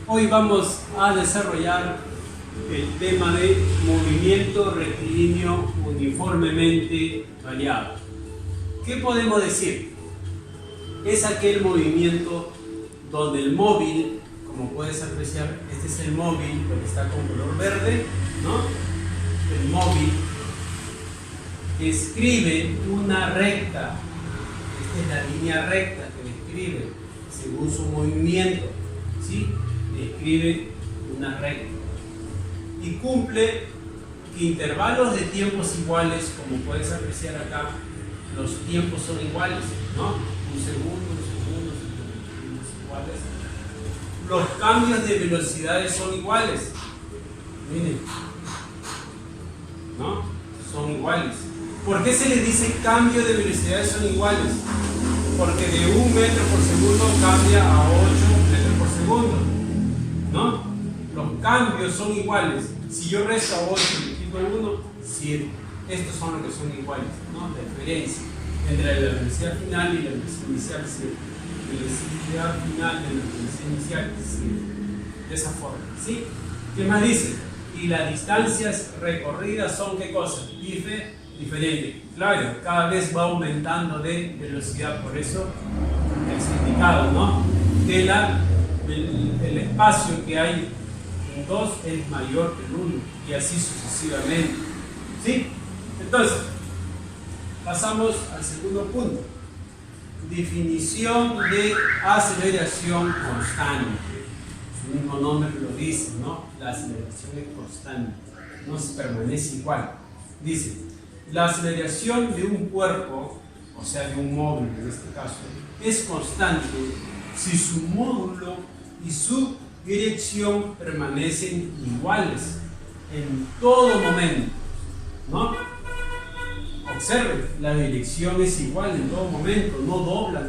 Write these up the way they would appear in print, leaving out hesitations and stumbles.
Hoy vamos a desarrollar el tema de movimiento rectilíneo uniformemente variado. ¿Qué podemos decir? Es aquel movimiento donde el móvil, como puedes apreciar, este es el móvil, lo que está con color verde, ¿no? El móvil escribe una recta. Esta es la línea recta que describe según su movimiento, ¿sí? Describe una recta y cumple intervalos de tiempos iguales, como puedes apreciar acá. Los tiempos son iguales, ¿no? Un segundo, iguales. Los cambios de velocidades son iguales, miren, ¿no? Son iguales. ¿Por qué se les dice cambio de velocidades son iguales? Porque de 1 metro por segundo cambia a 8 metros por segundo, ¿no? Los cambios son iguales. Si yo resto a 8 y le quito 1, 7. Estos son los que son iguales, ¿no? La diferencia entre la velocidad final y la velocidad inicial, 7. La velocidad final de la velocidad inicial, 7. De esa forma, ¿sí? ¿Qué más dice? Y las distancias recorridas son, ¿qué cosa? Diferente. Claro, cada vez va aumentando de velocidad, por eso el significado, ¿no? Que el espacio que hay en 2 es mayor que el 1 y así sucesivamente, ¿sí? Entonces, pasamos al segundo punto. Definición de aceleración constante. Su mismo nombre lo dice, ¿no? La aceleración es constante, no se permanece igual. Dice, la aceleración de un cuerpo, o sea, de un módulo en este caso, es constante si su módulo y su dirección permanecen iguales en todo momento, ¿no? Observe, la dirección es igual en todo momento, no dobla,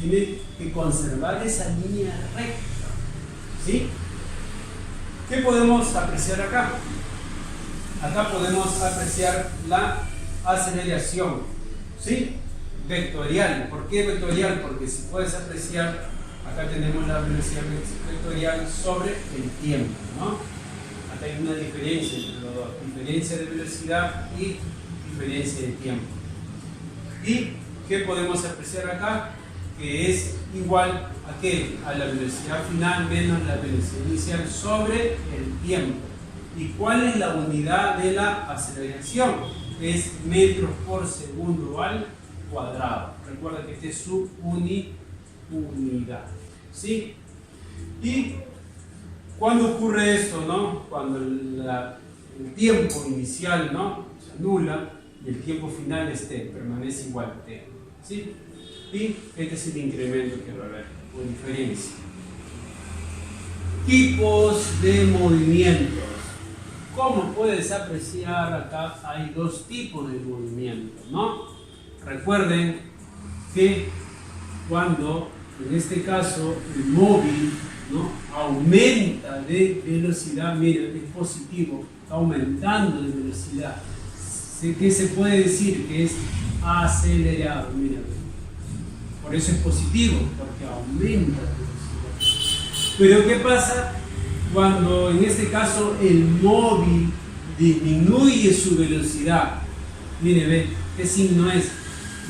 tiene que conservar esa línea recta, ¿sí? ¿Qué podemos apreciar acá? Acá podemos apreciar la aceleración, ¿sí? Vectorial. ¿Por qué vectorial? Porque si puedes apreciar, acá tenemos la velocidad vectorial sobre el tiempo, ¿no? Acá hay una diferencia entre los dos, diferencia de velocidad y diferencia de tiempo. ¿Y qué podemos apreciar acá? Que es igual a ¿qué? A la velocidad final menos la velocidad inicial sobre el tiempo. ¿Y cuál es la unidad de la aceleración? Es metros por segundo al cuadrado. Recuerda que este es su unidad, ¿sí? ¿Y cuándo ocurre esto, no? Cuando el tiempo inicial, ¿no?, se anula y el tiempo final permanece igual, ¿sí? Y este es el incremento que va a haber, o diferencia. Tipos de movimientos. Como puedes apreciar acá, hay 2 tipos de movimiento, ¿no? Recuerden que cuando, en este caso, el móvil, ¿no?, aumenta de velocidad, miren, es positivo, está aumentando de velocidad. ¿Qué se puede decir? Que es acelerado, miren. Por eso es positivo, porque aumenta de velocidad. Pero ¿qué pasa cuando en este caso el móvil disminuye su velocidad? Mire, ve, ¿qué signo es?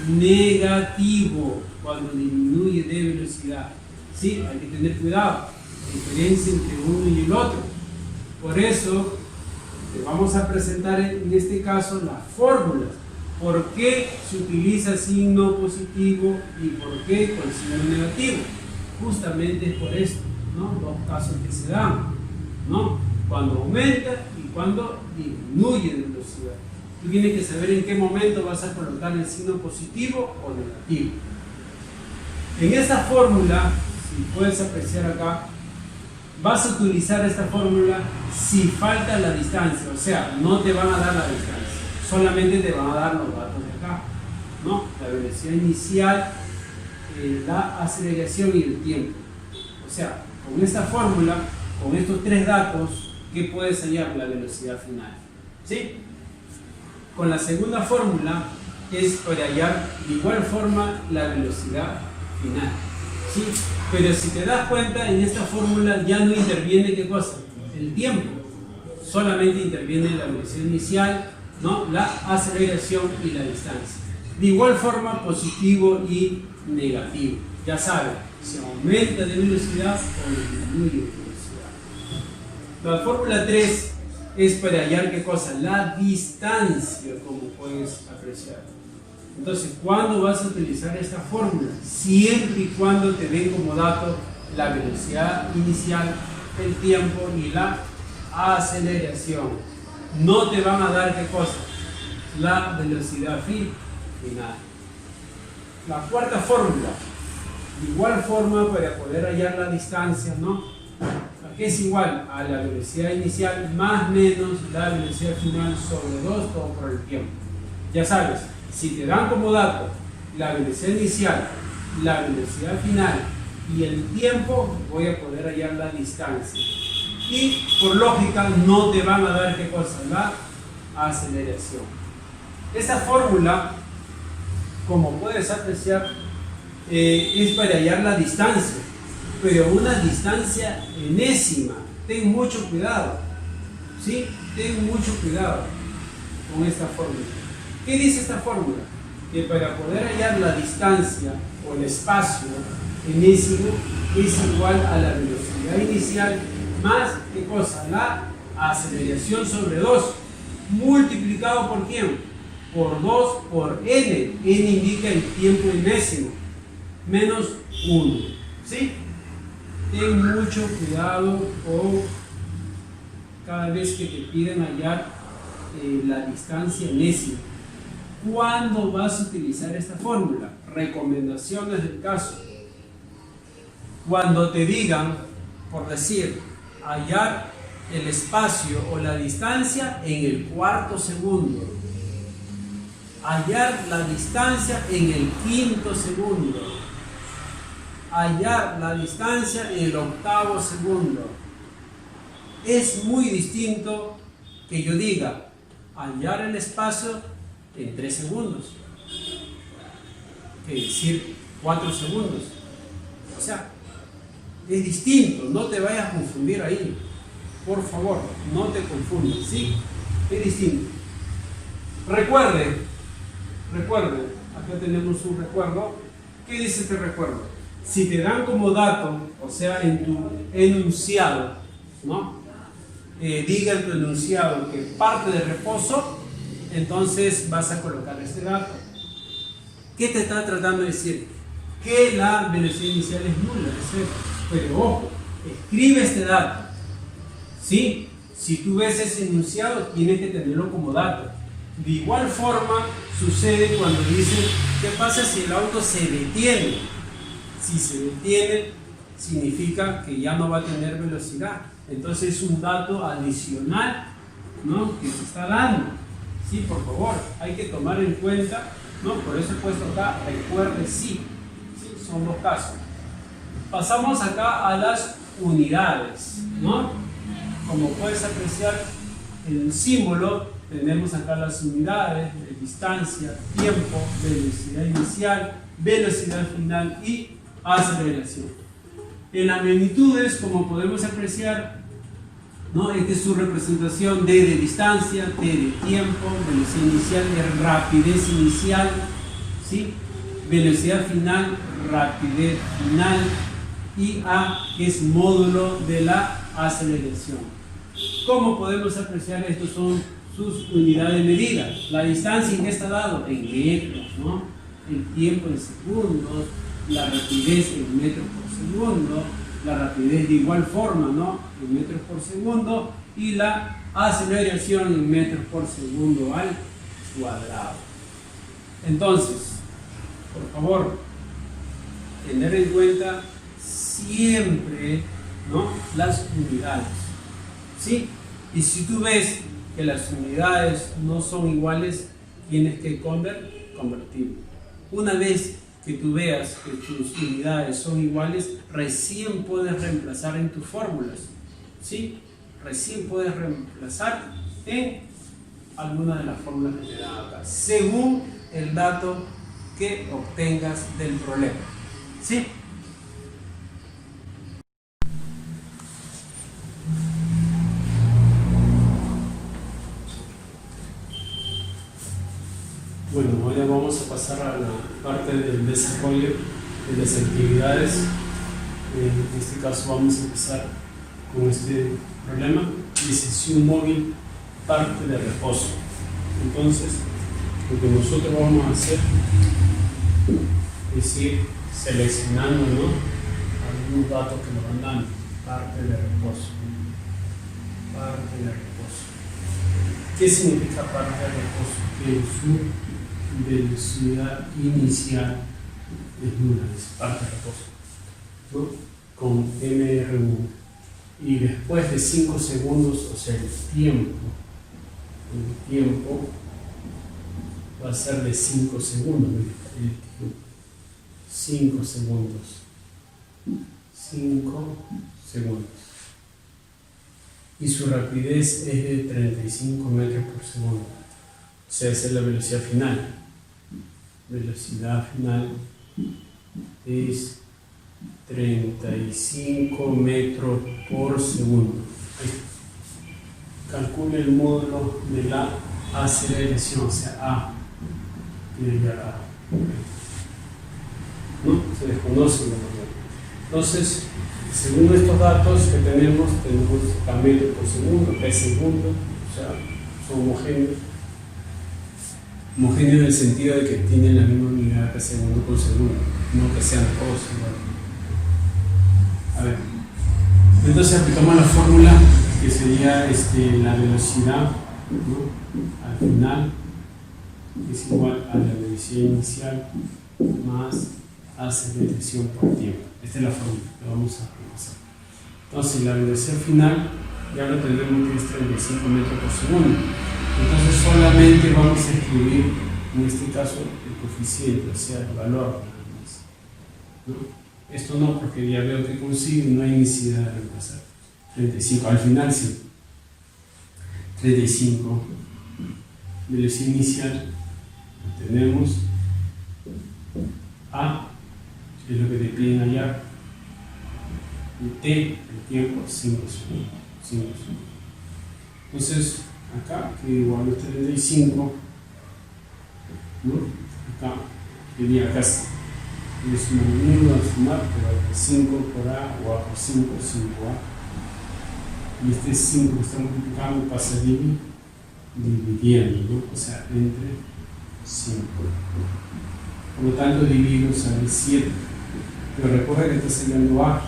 Negativo, cuando disminuye de velocidad. Sí, hay que tener cuidado, la diferencia entre uno y el otro. Por eso te vamos a presentar en este caso las fórmulas. ¿Por qué se utiliza signo positivo y por qué con signo negativo? Justamente es por esto, ¿no? 2 casos que se dan, ¿no? Cuando aumenta y cuando disminuye de velocidad. Tú tienes que saber en qué momento vas a colocar el signo positivo o negativo. En esta fórmula, si puedes apreciar acá, vas a utilizar esta fórmula si falta la distancia, o sea, no te van a dar la distancia, solamente te van a dar los datos de acá, ¿no? La velocidad inicial, la aceleración y el tiempo. O sea, con esta fórmula, con estos 3 datos, ¿qué puedes hallar? La velocidad final, ¿sí? Con la segunda fórmula es para hallar de igual forma la velocidad final. ¿sí? Pero si te das cuenta, en esta fórmula ya no interviene, ¿qué cosa? El tiempo. Solamente interviene la velocidad inicial, ¿no? La aceleración y la distancia. De igual forma, positivo y negativo. Ya saben, se aumenta de velocidad o disminuye de velocidad. La fórmula 3 es para hallar ¿qué cosa? La distancia, como puedes apreciar. Entonces, ¿cuándo vas a utilizar esta fórmula? Siempre y cuando te den como dato la velocidad inicial, el tiempo y la aceleración. No te van a dar ¿qué cosa? La velocidad final. La cuarta fórmula, de igual forma para poder hallar la distancia, ¿no? Aquí es igual a la velocidad inicial más menos la velocidad final sobre 2 todo por el tiempo. Ya sabes, si te dan como dato la velocidad inicial, la velocidad final y el tiempo, voy a poder hallar la distancia. Y por lógica no te van a dar ¿qué cosa? La aceleración. Esta fórmula, como puedes apreciar, es para hallar la distancia, pero una distancia enésima. Ten mucho cuidado, ¿sí? Ten mucho cuidado con esta fórmula. ¿Qué dice esta fórmula? Que para poder hallar la distancia o el espacio enésimo es igual a la velocidad inicial más, ¿qué cosa? La aceleración sobre 2, multiplicado por ¿quién? Por 2 por n. N indica el tiempo enésimo, menos 1. ¿Sí? Ten mucho cuidado con cada vez que te piden hallar la distancia enésima. ¿Cuándo vas a utilizar esta fórmula? Recomendaciones del caso. Cuando te digan, por decir, hallar el espacio o la distancia en el cuarto segundo, hallar la distancia en el quinto segundo, hallar la distancia en el octavo segundo. Es muy distinto que yo diga hallar el espacio en 3 segundos que decir 4 segundos. O sea, es distinto, no te vayas a confundir ahí. Por favor, no te confundas, ¿sí? Es distinto. Recuerden, acá tenemos un recuerdo. ¿Qué dice este recuerdo? Si te dan como dato, o sea, en tu enunciado, ¿no? Diga en tu enunciado que parte de reposo, entonces vas a colocar este dato. ¿Qué te está tratando de decir? Que la velocidad inicial es nula, es cero. Pero ojo, escribe este dato. ¿Sí? Si tú ves ese enunciado, tienes que tenerlo como dato. De igual forma sucede cuando dicen, ¿qué pasa si el auto se detiene? Si se detiene, significa que ya no va a tener velocidad. Entonces es un dato adicional, ¿no? Que se está dando. Sí, por favor, hay que tomar en cuenta, ¿no? Por eso he puesto acá, recuerde sí. Sí, son 2 casos. Pasamos acá a las unidades, ¿no? Como puedes apreciar en el símbolo, tenemos acá las unidades de distancia, tiempo, velocidad inicial, velocidad final y aceleración. En las magnitudes, como podemos apreciar, ¿no? Esta es su representación: D de distancia, T de tiempo, velocidad inicial de rapidez inicial, ¿sí? Velocidad final, rapidez final, y A, que es módulo de la aceleración. ¿Cómo podemos apreciar? Estos son sus unidades de medida. La distancia, ¿en qué está dado? En metros, ¿no? El tiempo en segundos, la rapidez en metros por segundo, la rapidez de igual forma, ¿no? En metros por segundo, y la aceleración en metros por segundo al cuadrado. Entonces, por favor, tener en cuenta siempre, ¿no? Las unidades, ¿sí? Y si tú ves que las unidades no son iguales, tienes que convertir. Una vez que tú veas que tus unidades son iguales, recién puedes reemplazar en tus fórmulas, ¿sí? Recién puedes reemplazar en alguna de las fórmulas que te dan acá, según el dato que obtengas del problema, ¿sí? vamos a pasar a la parte del desarrollo de las actividades. En este caso vamos a empezar con este problema. Dice, si un móvil parte de reposo. Entonces, lo que nosotros vamos a hacer es ir seleccionando, ¿no?, algunos datos que nos van dando. Parte de reposo. Parte de reposo. ¿Qué significa parte de reposo? Que su velocidad inicial es nula, es parte de reposo, ¿no?, con MR1. Y después de 5 segundos, o sea, el tiempo va a ser de 5 segundos. El tiempo. 5 segundos. 5 segundos. Y su rapidez es de 35 metros por segundo. O sea, esa es la velocidad final. Velocidad final es 35 metros por segundo. Calcule el módulo de la aceleración, o sea, A. ¿No? Se desconoce la verdad. Entonces, según estos datos que tenemos a metros por segundo, P segundo, o sea, son homogéneos. Homogéneos en el sentido de que tienen la misma unidad P segundo por segundo, no que sean todos iguales. A ver, entonces aplicamos la fórmula que sería la velocidad, ¿no?, al final es igual a la velocidad inicial más aceleración por tiempo. Esta es la fórmula que vamos a repasar. Entonces la velocidad final ya lo tenemos que es 35 metros por segundo. Entonces solamente vamos a escribir en este caso el coeficiente, o sea, el valor, ¿no? Esto no, porque ya veo que consigo, no hay necesidad de reemplazar. 35, al final sí. 35, velocidad inicial, tenemos A, es lo que te piden allá, y T, el tiempo, 5 segundos. Entonces, acá, que igual a 35, ¿no? Acá, sería casi. Y es un movimiento al sumar, pero 5 por A o A por 5, 5A. Y este 5 que está multiplicando pasa dividiendo, ¿no? O sea, entre 5. Por lo tanto, divido sale 7. Pero recuerda que está saliendo A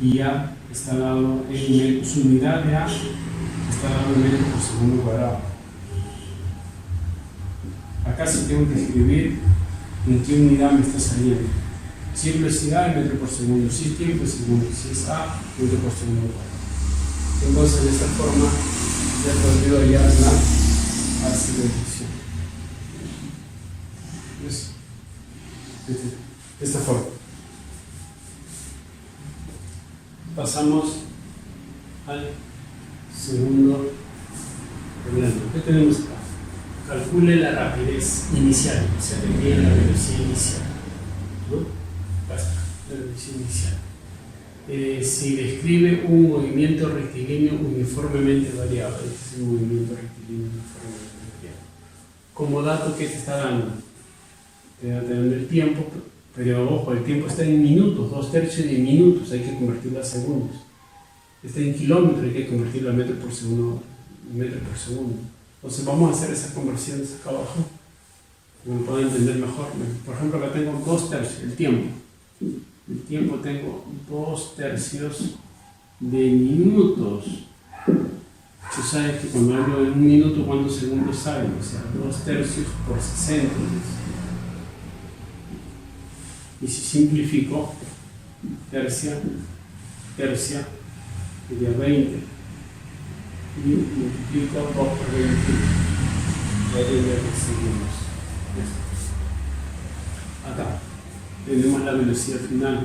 y A está dado en su unidad de A, está dado en metros por segundo cuadrado. Acá sí tengo que escribir en qué unidad me está saliendo. Si es velocidad, en metro por segundo. Si es tiempo, es segundo. Si es A, metro por segundo cuadrado. Entonces, de esta forma, ya podría hallar la aceleración. ¿Ves? De esta forma. Pasamos al segundo problema. ¿Qué tenemos acá? Calcule la rapidez inicial, o sea, le piden la velocidad inicial, ¿no? La velocidad inicial. Si describe un movimiento rectilíneo uniformemente variable, este es un movimiento rectilíneo uniformemente variable. Como dato, ¿qué te está dando? Te da el tiempo, pero ojo, el tiempo está en minutos, 2/3 de minutos, hay que convertirlo a segundos. Está en kilómetros, hay que convertirlo a metros por segundo. Entonces vamos a hacer esas conversiones acá abajo, para que puedan entender mejor. Por ejemplo, acá tengo 2/3, el tiempo. El tiempo tengo 2/3 de minutos. Tú sabes que cuando hablo de un minuto, ¿cuántos segundos salen? O sea, 2/3 por 60. Y si simplifico, tercia, sería 20. Y multiplico 2 por 20. Ya segundos. Acá tenemos la velocidad final.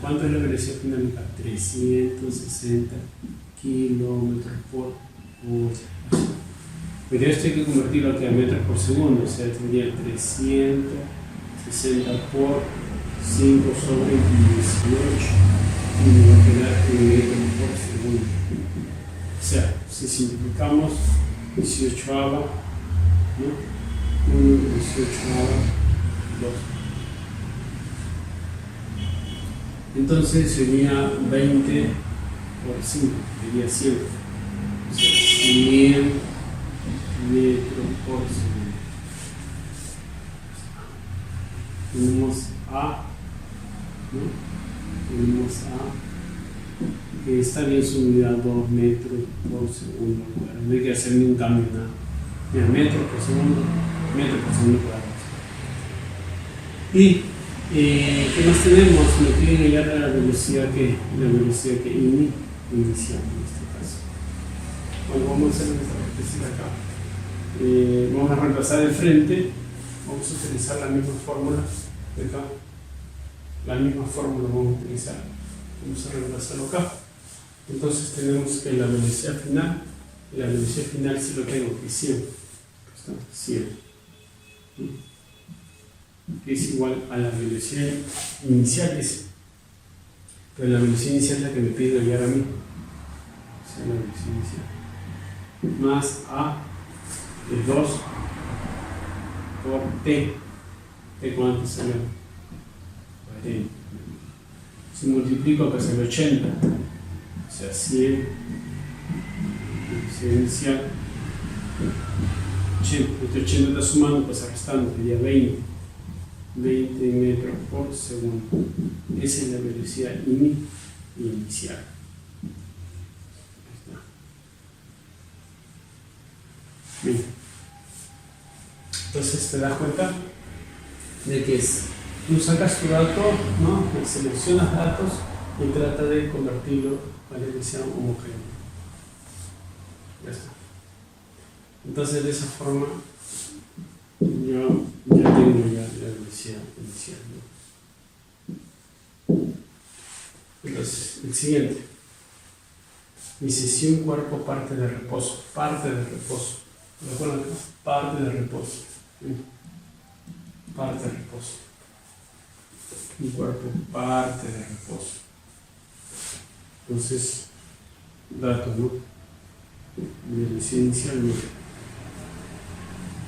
¿Cuánto es la velocidad final acá? 360 kilómetros por hora. Pero esto hay que convertirlo aquí a metros por segundo, o sea, tendría 360 por 5 sobre 18 y me va a quedar en metros por segundo. O sea, si simplificamos 18ava, ¿no?, 2. Entonces sería 20 por 5, sería 100. O sea, 100 metros por segundo. Tenemos A, ¿no? Tenemos A, que está bien su unidad 2 metros por segundo. No hay que hacer ningún cambio, nada. Mira, metros por segundo cuadrado. Y ¿qué más tenemos? Me piden hallar la velocidad que inicial en este caso. Bueno, vamos a hacer esta acá. Vamos a reemplazar el frente. Vamos a utilizar la misma fórmula de acá. La misma fórmula vamos a utilizar. Vamos a reemplazarlo acá. Entonces tenemos que la velocidad final sí lo tengo, que es 100. Está 100. Que es igual a la velocidad inicial pero la velocidad inicial es la que me pide hallar a mí, o sea, la velocidad inicial más A es 2 por T. ¿Cuánto sale? 40. Si multiplico acá sale 80, o sea 100 velocidad inicial 80, este 80 está sumando, pasa restando, sería 20 metros por segundo. Esa es la velocidad inicial. Ahí está. Bien. Entonces te das cuenta de que tú sacas tu dato, ¿no? Seleccionas datos y trata de convertirlo para que sea homogéneo. Ya está. Entonces de esa forma yo ya tengo ya la velocidad inicial, ¿no? Entonces, el siguiente. Dice, si un cuerpo parte de reposo. ¿Recuerdan? Parte de reposo. Un cuerpo parte de reposo. Entonces, datos, ¿no? Velocidad inicial, ¿no?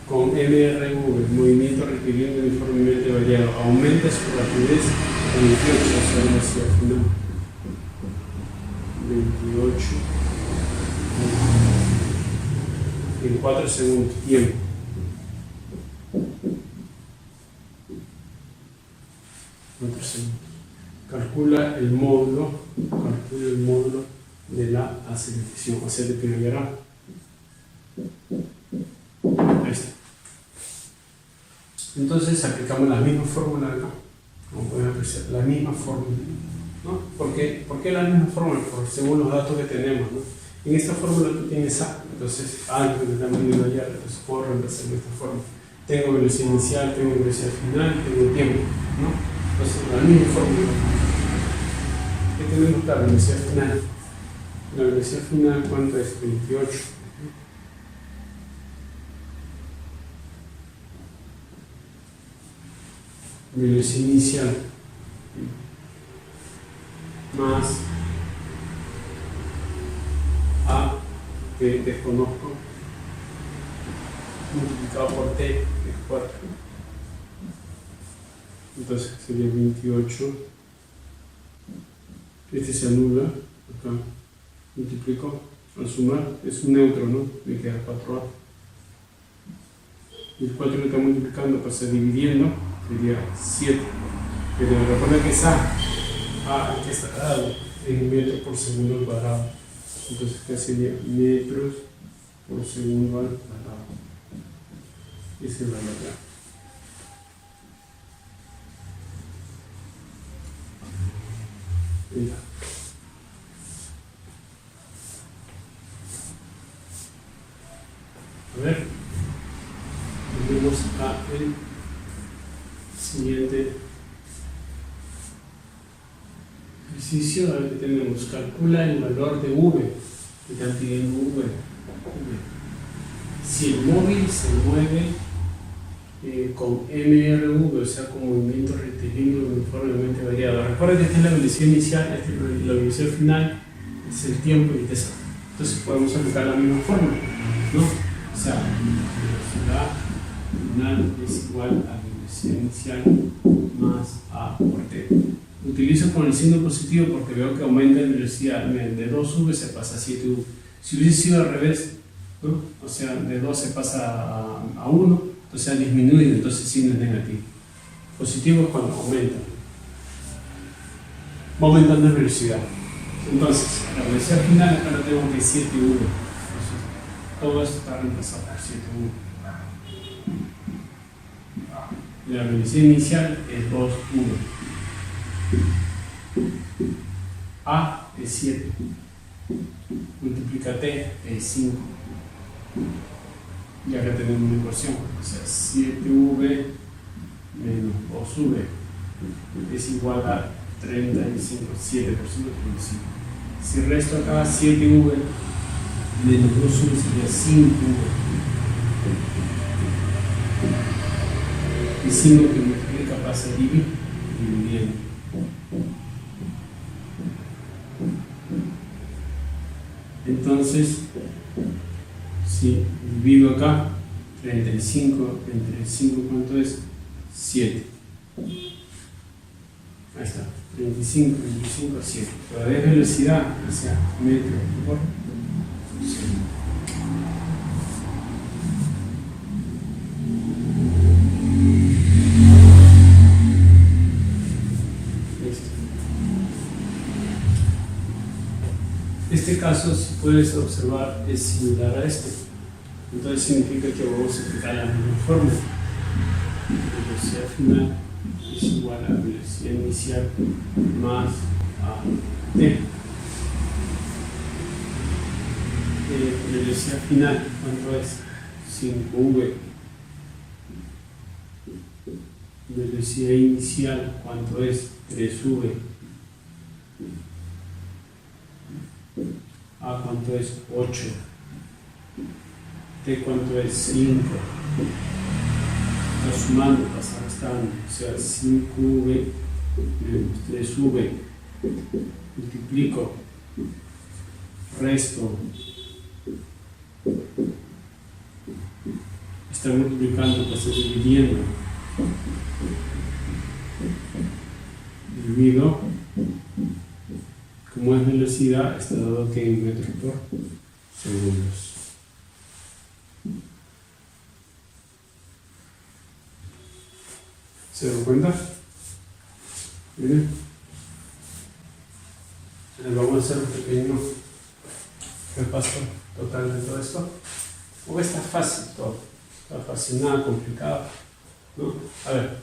Con MRV, movimiento requiriendo uniformemente variado, aumenta su rapidez a 28, o sea, velocidad final. 28 en 4 segundos, tiempo. 4 segundos. Calcula el módulo de la aceleración, o sea, de primera. Ahí está. Entonces aplicamos la misma fórmula acá, como pueden apreciar, la misma fórmula, ¿no? ¿Por qué la misma fórmula? Porque según los datos que tenemos, ¿no? En esta fórmula tú tienes A, entonces A que me está midiendo allá, entonces puedo reemplazar de esta forma. Tengo velocidad inicial, tengo velocidad final, tengo tiempo, ¿no? Entonces la misma fórmula. ¿Qué tenemos acá? Velocidad final. La velocidad final, ¿cuánto es? 28. Velocidad inicial más A, que desconozco, multiplicado por T, que es 4. Entonces sería 28. Este se anula, acá multiplico, al sumar, es un neutro, ¿no? Me queda 4A. Y el 4 lo está multiplicando, pasa dividiendo, sería 7. Pero recuerda que es A que está dado en metros por segundo al cuadrado. Entonces acá sería metros por segundo al cuadrado. Ese es el valor acá. Mira. A ver, volvemos a el siguiente ejercicio. A ver qué tenemos. Calcula el valor de V. Que están pidiendo V. Si el móvil se mueve con MRV, o sea, con movimiento rectilíneo uniformemente variado. Recuerda que esta es la velocidad inicial, esta es la velocidad final, es el tiempo y esta. Entonces podemos aplicar la misma fórmula, ¿no? O sea, velocidad final es igual a la velocidad inicial más A por T. Utilizo con el signo positivo porque veo que aumenta la velocidad. De 2v se pasa a 7v. Si hubiese sido al revés, ¿no? O sea, de 2 se pasa a 1, entonces ha disminuido, entonces el signo es negativo. Positivo es cuando aumenta. Va aumentando la velocidad. Entonces, la velocidad final acá lo tengo que es 7v. Entonces, todo esto está reemplazado por 7v. La velocidad inicial es 2v. A es 7. Multiplica T es 5. Y acá tenemos una ecuación. O sea, 7v menos 2v es igual a 35. 7 por 5 es 5. Si resto acá 7v menos 2v sería 5v. Y 5 que multiplica pasa a dividiendo. Entonces, si divido acá, 35 entre 5, ¿cuánto es? 7. Ahí está, 35 entre 5, 7. Todavía es velocidad, o sea, metro por segundo. Este caso, si puedes observar, es similar a este. Entonces significa que vamos a aplicar la misma fórmula. La velocidad final es igual a la velocidad inicial más a t. La velocidad final, ¿cuánto es? 5v. Velocidad inicial, ¿cuánto es? 3v. A, ¿cuánto es? 8. T, ¿cuánto es? 5. Está sumando, pasa restando. O sea, 5v menos 3v. Multiplico. Resto. Está multiplicando, pasa dividiendo. Divido. Como es velocidad, está dado que en metros por segundos. ¿Se dan cuenta? Miren. Vamos a hacer un pequeño repaso total de todo esto. Porque está fácil todo. Está fácil, nada complicado, ¿no? A ver,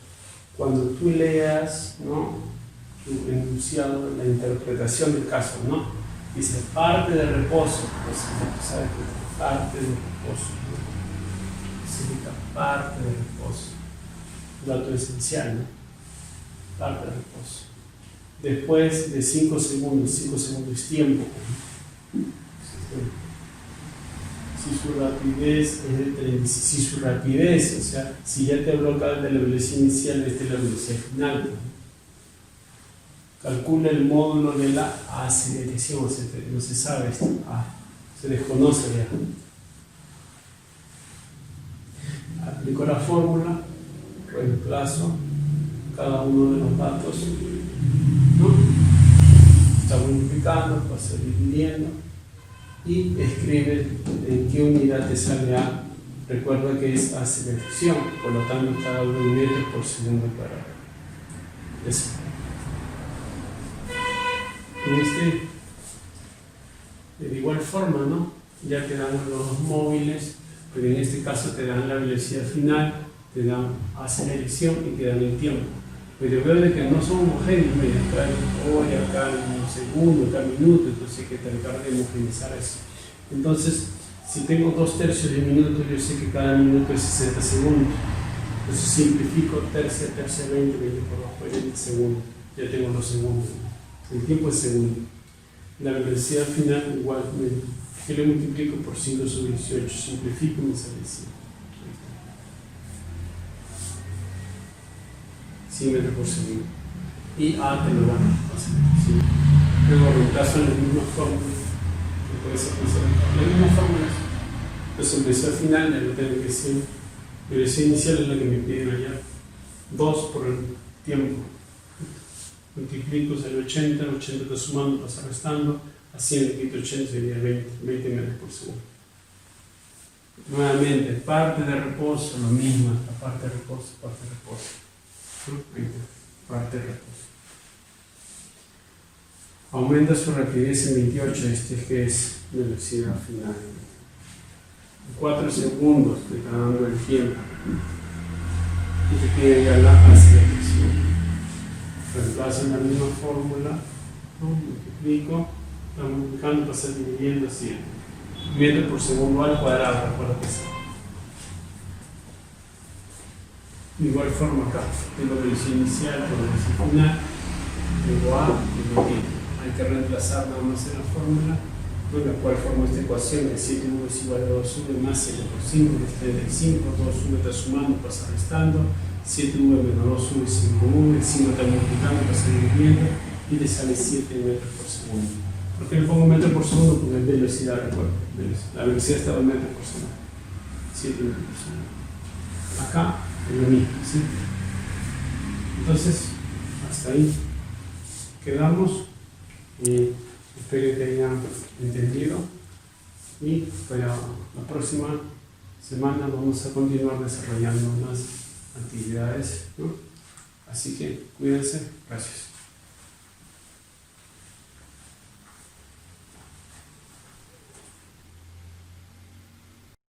cuando tú leas, ¿no?, tu enunciado, la interpretación del caso, ¿no? Dice parte de reposo, pues sabes que parte de reposo, ¿no? Significa parte de reposo, dato esencial, ¿no? Parte de reposo. Después de 5 segundos es tiempo. Si su rapidez es de 30, si su rapidez, o sea, si ya te bloquea de la velocidad inicial, esta es la velocidad final, ¿no? Calcula el módulo de la aceleración, no se sabe esto, se desconoce ya. Aplico la fórmula, reemplazo cada uno de los datos, ¿no? Está multiplicando, pasa dividiendo y escribe en qué unidad te sale A. Recuerda que es aceleración, por lo tanto está dado en metros por segundo cuadrado. Eso. De igual forma, ¿no? Ya te dan los móviles, pero en este caso te dan la velocidad final, te dan aceleración y te dan el tiempo. Pero veo de que no son homogéneos, mira, acá en hora, acá en segundo, acá en minuto, entonces hay que tratar de homogeneizar eso. Entonces, si tengo 2/3 de minuto, yo sé que cada minuto es 60 segundos. Entonces simplifico tercia, 20, 20 por 2, 40 segundos. Ya tengo los segundos. El tiempo es segundo. La velocidad final igual, yo le multiplico por 5 sobre 18, simplifico y me sale 100 metros por segundo. Y A te lo van a pasar. ¿Sí? Luego reemplazo en las mismas fórmulas. Las mismas fórmulas. Entonces velocidad final ya lo tengo que decir velocidad inicial es la que me piden allá. 2 por el tiempo. Multiplico el 80 está sumando, pasa restando. A 100 le quito 80 sería 20 metros por segundo. Nuevamente, parte de reposo, lo mismo, esta parte de reposo, parte de reposo. Parte de reposo. Aumenta su rapidez en 28, este que es velocidad final. 4 segundos te está dando el tiempo. Y te pide ya la aceleración. Reemplazo en la misma fórmula, ¿no? Multiplico, estamos multiplicando para ser dividiendo así. Metros por segundo al cuadrado, recuerda que es. De igual forma acá, tengo velocidad inicial por velocidad final, tengo A, tengo B. Hay que reemplazar nada más en la fórmula, con la cual formo esta ecuación de 7v es igual a 2v más 7 por 5, que es 35, 2v está sumando, pasa restando, 7v menos 2v es 5v, el 5 está multiplicando, pasa dividiendo, y le sale 7 metros por segundo. ¿Por qué le pongo metros por segundo? Porque es velocidad, recuerdo. La velocidad está en metros por segundo. 7 metros por segundo. Acá es lo mismo, ¿sí? Entonces, hasta ahí quedamos. Y espero que hayan entendido. Y para la próxima semana vamos a continuar desarrollando más actividades, ¿no? Así que cuídense. Gracias.